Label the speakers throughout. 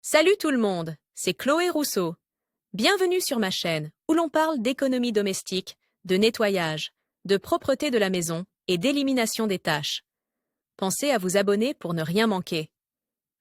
Speaker 1: Salut tout le monde, c'est Chloé Rousseau. Bienvenue sur ma chaîne où l'on parle d'économie domestique, de nettoyage, de propreté de la maison et d'élimination des tâches. Pensez à vous abonner pour ne rien manquer.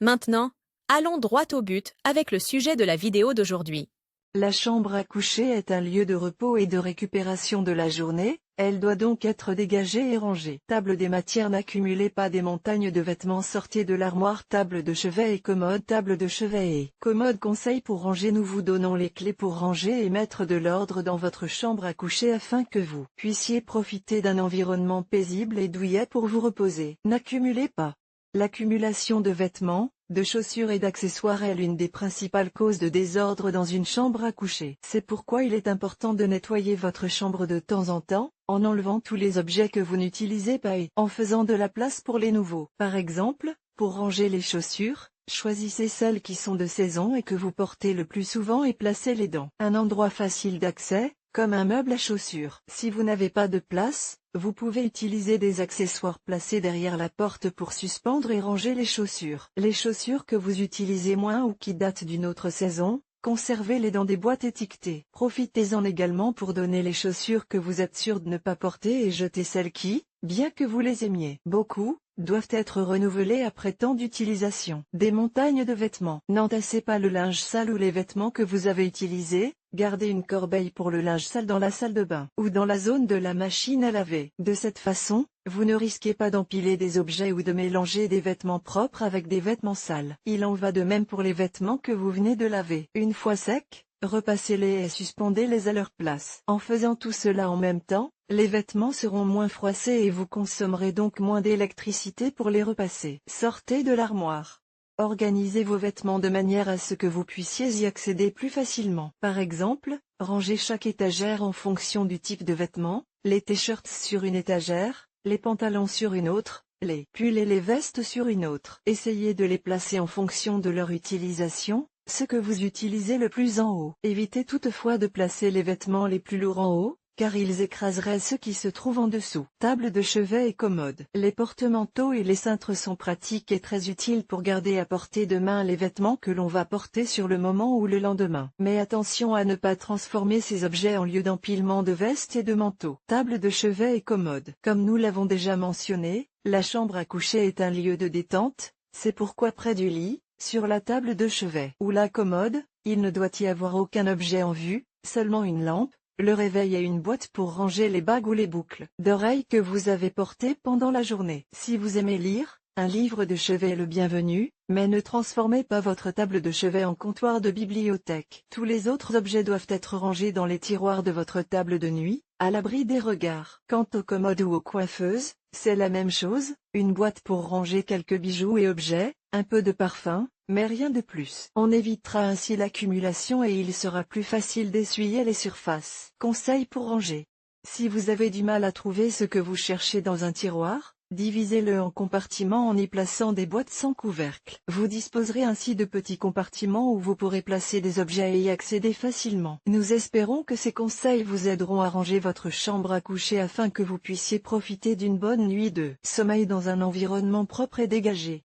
Speaker 1: Maintenant, allons droit au but avec le sujet de la vidéo d'aujourd'hui.
Speaker 2: La chambre à coucher est un lieu de repos et de récupération de la journée, elle doit donc être dégagée et rangée. Table des matières, n'accumulez pas des montagnes de vêtements, sortez de l'armoire. Table de chevet et commode. Table de chevet et commode. Conseil pour ranger: nous vous donnons les clés pour ranger et mettre de l'ordre dans votre chambre à coucher afin que vous puissiez profiter d'un environnement paisible et douillet pour vous reposer. N'accumulez pas. L'accumulation de vêtements, de chaussures et d'accessoires est l'une des principales causes de désordre dans une chambre à coucher. C'est pourquoi il est important de nettoyer votre chambre de temps en temps, en enlevant tous les objets que vous n'utilisez pas et en faisant de la place pour les nouveaux. Par exemple, pour ranger les chaussures, choisissez celles qui sont de saison et que vous portez le plus souvent et placez-les dans un endroit facile d'accès, comme un meuble à chaussures. Si vous n'avez pas de place, vous pouvez utiliser des accessoires placés derrière la porte pour suspendre et ranger les chaussures. Les chaussures que vous utilisez moins ou qui datent d'une autre saison, conservez-les dans des boîtes étiquetées. Profitez-en également pour donner les chaussures que vous êtes sûr de ne pas porter et jeter celles qui, bien que vous les aimiez beaucoup, doivent être renouvelées après tant d'utilisation. Des montagnes de vêtements. N'entassez pas le linge sale ou les vêtements que vous avez utilisés. Gardez une corbeille pour le linge sale dans la salle de bain ou dans la zone de la machine à laver. De cette façon, vous ne risquez pas d'empiler des objets ou de mélanger des vêtements propres avec des vêtements sales. Il en va de même pour les vêtements que vous venez de laver. Une fois secs, repassez-les et suspendez-les à leur place. En faisant tout cela en même temps, les vêtements seront moins froissés et vous consommerez donc moins d'électricité pour les repasser. Sortez de l'armoire. Organisez vos vêtements de manière à ce que vous puissiez y accéder plus facilement. Par exemple, rangez chaque étagère en fonction du type de vêtements, les t-shirts sur une étagère, les pantalons sur une autre, les pulls et les vestes sur une autre. Essayez de les placer en fonction de leur utilisation, ce que vous utilisez le plus en haut. Évitez toutefois de placer les vêtements les plus lourds en haut, car ils écraseraient ceux qui se trouvent en dessous. Table de chevet et commode. Les porte-manteaux et les cintres sont pratiques et très utiles pour garder à portée de main les vêtements que l'on va porter sur le moment ou le lendemain. Mais attention à ne pas transformer ces objets en lieu d'empilement de vestes et de manteaux. Table de chevet et commode. Comme nous l'avons déjà mentionné, la chambre à coucher est un lieu de détente, c'est pourquoi près du lit, sur la table de chevet ou la commode, il ne doit y avoir aucun objet en vue, seulement une lampe, le réveil et une boîte pour ranger les bagues ou les boucles d'oreilles que vous avez portées pendant la journée. Si vous aimez lire, un livre de chevet est le bienvenu, mais ne transformez pas votre table de chevet en comptoir de bibliothèque. Tous les autres objets doivent être rangés dans les tiroirs de votre table de nuit, à l'abri des regards. Quant aux commodes ou aux coiffeuses, c'est la même chose, une boîte pour ranger quelques bijoux et objets, un peu de parfum, mais rien de plus. On évitera ainsi l'accumulation et il sera plus facile d'essuyer les surfaces. Conseil pour ranger. Si vous avez du mal à trouver ce que vous cherchez dans un tiroir, divisez-le en compartiments en y plaçant des boîtes sans couvercle. Vous disposerez ainsi de petits compartiments où vous pourrez placer des objets et y accéder facilement. Nous espérons que ces conseils vous aideront à ranger votre chambre à coucher afin que vous puissiez profiter d'une bonne nuit de sommeil dans un environnement propre et dégagé.